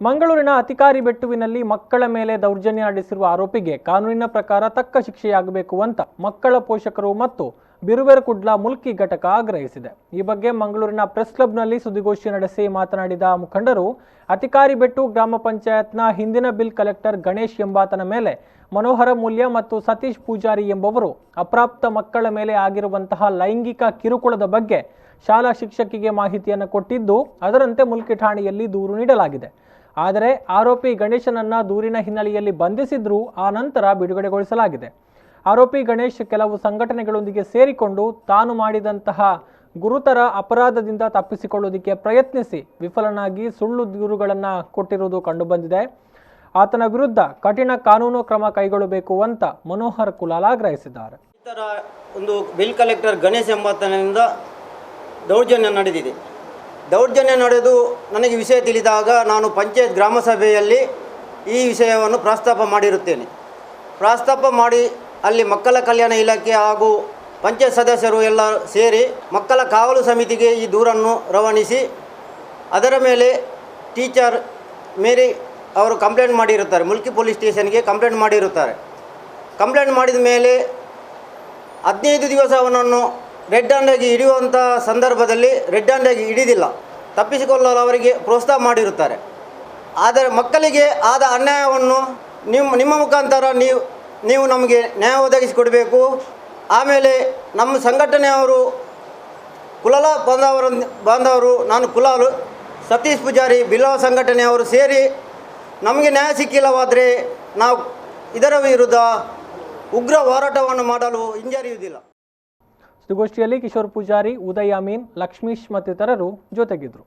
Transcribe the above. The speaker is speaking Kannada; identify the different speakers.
Speaker 1: ಮಂಗಳೂರಿನ ಅತಿಕಾರಿ ಬೆಟ್ಟುವಿನಲ್ಲಿ ಮಕ್ಕಳ ಮೇಲೆ ದೌರ್ಜನ್ಯ ನಡೆಸಿರುವ ಆರೋಪಿಗೆ ಕಾನೂನಿನ ಪ್ರಕಾರ ತಕ್ಕ ಶಿಕ್ಷೆಯಾಗಬೇಕು ಅಂತ ಮಕ್ಕಳ ಪೋಷಕರು ಮತ್ತು ಬಿರುಬೇರಕುಡ್ಲ ಮುಲ್ಕಿ ಘಟಕ ಆಗ್ರಹಿಸಿದೆ। ಈ ಬಗ್ಗೆ ಮಂಗಳೂರಿನ ಪ್ರೆಸ್ ಕ್ಲಬ್ನಲ್ಲಿ ಸುದ್ದಿಗೋಷ್ಠಿ ನಡೆಸಿ ಮಾತನಾಡಿದ ಮುಖಂಡರು, ಅತಿಕಾರಿ ಬೆಟ್ಟು ಗ್ರಾಮ ಪಂಚಾಯತ್ನ ಹಿಂದಿನ ಬಿಲ್ ಕಲೆಕ್ಟರ್ ಗಣೇಶ್ ಎಂಬಾತನ ಮೇಲೆ ಮನೋಹರ ಮೂಲ್ಯ ಮತ್ತು ಸತೀಶ್ ಪೂಜಾರಿ ಎಂಬುವರು ಅಪ್ರಾಪ್ತ ಮಕ್ಕಳ ಮೇಲೆ ಆಗಿರುವಂತಹ ಲೈಂಗಿಕ ಕಿರುಕುಳದ ಬಗ್ಗೆ ಶಾಲಾ ಶಿಕ್ಷಕಿಗೆ ಮಾಹಿತಿಯನ್ನು ಕೊಟ್ಟಿದ್ದು, ಅದರಂತೆ ಮುಲ್ಕಿ ಠಾಣೆಯಲ್ಲಿ ದೂರು ನೀಡಲಾಗಿದೆ। ಆದರೆ ಆರೋಪಿ ಗಣೇಶನನ್ನ ದೂರಿನ ಹಿನ್ನೆಲೆಯಲ್ಲಿ ಬಂಧಿಸಿದ್ರು, ಆ ನಂತರ ಬಿಡುಗಡೆಗೊಳಿಸಲಾಗಿದೆ। ಆರೋಪಿ ಗಣೇಶ್ ಕೆಲವು ಸಂಘಟನೆಗಳೊಂದಿಗೆ ಸೇರಿಕೊಂಡು ತಾನು ಮಾಡಿದಂತಹ ಗುರುತರ ಅಪರಾಧದಿಂದ ತಪ್ಪಿಸಿಕೊಳ್ಳುವುದಕ್ಕೆ ಪ್ರಯತ್ನಿಸಿ ವಿಫಲನಾಗಿ ಸುಳ್ಳು ದೂರುಗಳನ್ನು ಕೊಟ್ಟಿರುವುದು ಕಂಡುಬಂದಿದೆ। ಆತನ ವಿರುದ್ಧ ಕಠಿಣ ಕಾನೂನು ಕ್ರಮ ಕೈಗೊಳ್ಳಬೇಕು ಅಂತ ಮನೋಹರ್ ಕುಲಾಲ್ ಆಗ್ರಹಿಸಿದ್ದಾರೆ।
Speaker 2: ಇತರ ಒಂದು ಬಿಲ್ ಕಲೆಕ್ಟರ್ ಗಣೇಶ್ ಎಂಬಾತನಿಂದ ದೌರ್ಜನ್ಯ ನಡೆದಿದೆ। ದೌರ್ಜನ್ಯ ನಡೆದು ನನಗೆ ವಿಷಯ ತಿಳಿದಾಗ ನಾನು ಪಂಚಾಯತ್ ಗ್ರಾಮ ಸಭೆಯಲ್ಲಿ ಈ ವಿಷಯವನ್ನು ಪ್ರಸ್ತಾಪ ಮಾಡಿರುತ್ತೇನೆ। ಪ್ರಸ್ತಾಪ ಮಾಡಿ ಅಲ್ಲಿ ಮಕ್ಕಳ ಕಲ್ಯಾಣ ಇಲಾಖೆ ಹಾಗೂ ಪಂಚಾಯತ್ ಸದಸ್ಯರು ಎಲ್ಲ ಸೇರಿ ಮಕ್ಕಳ ಕಾವಲು ಸಮಿತಿಗೆ ಈ ದೂರನ್ನು ರವಾನಿಸಿ ಅದರ ಮೇಲೆ ಟೀಚರ್ ಮೇರಿ ಅವರು ಕಂಪ್ಲೇಂಟ್ ಮಾಡಿರುತ್ತಾರೆ, ಮುಲ್ಕಿ ಪೊಲೀಸ್ ಸ್ಟೇಷನ್ಗೆ ಕಂಪ್ಲೇಂಟ್ ಮಾಡಿರುತ್ತಾರೆ। ಕಂಪ್ಲೇಂಟ್ ಮಾಡಿದ ಮೇಲೆ 15 ದಿವಸ ಅವನನ್ನು ರೆಡ್ ಹ್ಯಾಂಡಾಗಿ ಹಿಡಿಯುವಂಥ ಸಂದರ್ಭದಲ್ಲಿ ರೆಡ್ ಹ್ಯಾಂಡಾಗಿ ಹಿಡಿದಿಲ್ಲ, ತಪ್ಪಿಸಿಕೊಳ್ಳಲು ಅವರಿಗೆ ಪ್ರೋತ್ಸಾಹ ಮಾಡಿರುತ್ತಾರೆ। ಆದರೆ ಮಕ್ಕಳಿಗೆ ಆದ ಅನ್ಯಾಯವನ್ನು ನಿಮ್ಮ ಮುಖಾಂತರ ನೀವು ನಮಗೆ ನ್ಯಾಯ ಒದಗಿಸಿಕೊಡಬೇಕು। ಆಮೇಲೆ ನಮ್ಮ ಸಂಘಟನೆಯವರು ಕುಲಾಲ ಬಾಂಧವರು ನಾನು ಕುಲಾಲ್ ಸತೀಶ್ ಪೂಜಾರಿ ಬಿಲ್ಲವ ಸಂಘಟನೆಯವರು ಸೇರಿ ನಮಗೆ ನ್ಯಾಯ ಸಿಕ್ಕಿಲ್ಲವಾದರೆ ನಾವು ಇದರ ವಿರುದ್ಧ ಉಗ್ರ ಹೋರಾಟವನ್ನು ಮಾಡಲು ಹಿಂಜರಿಯುವುದಿಲ್ಲ।
Speaker 1: ಸುದ್ದಿಗೋಷ್ಠಿಯಲ್ಲಿ ಕಿಶೋರ್ ಪೂಜಾರಿ, ಉದಯ್ ಅಮೀನ್, ಲಕ್ಷ್ಮೀಶ್ ಮತ್ತಿತರರು ಜೊತೆಗಿದ್ದರು।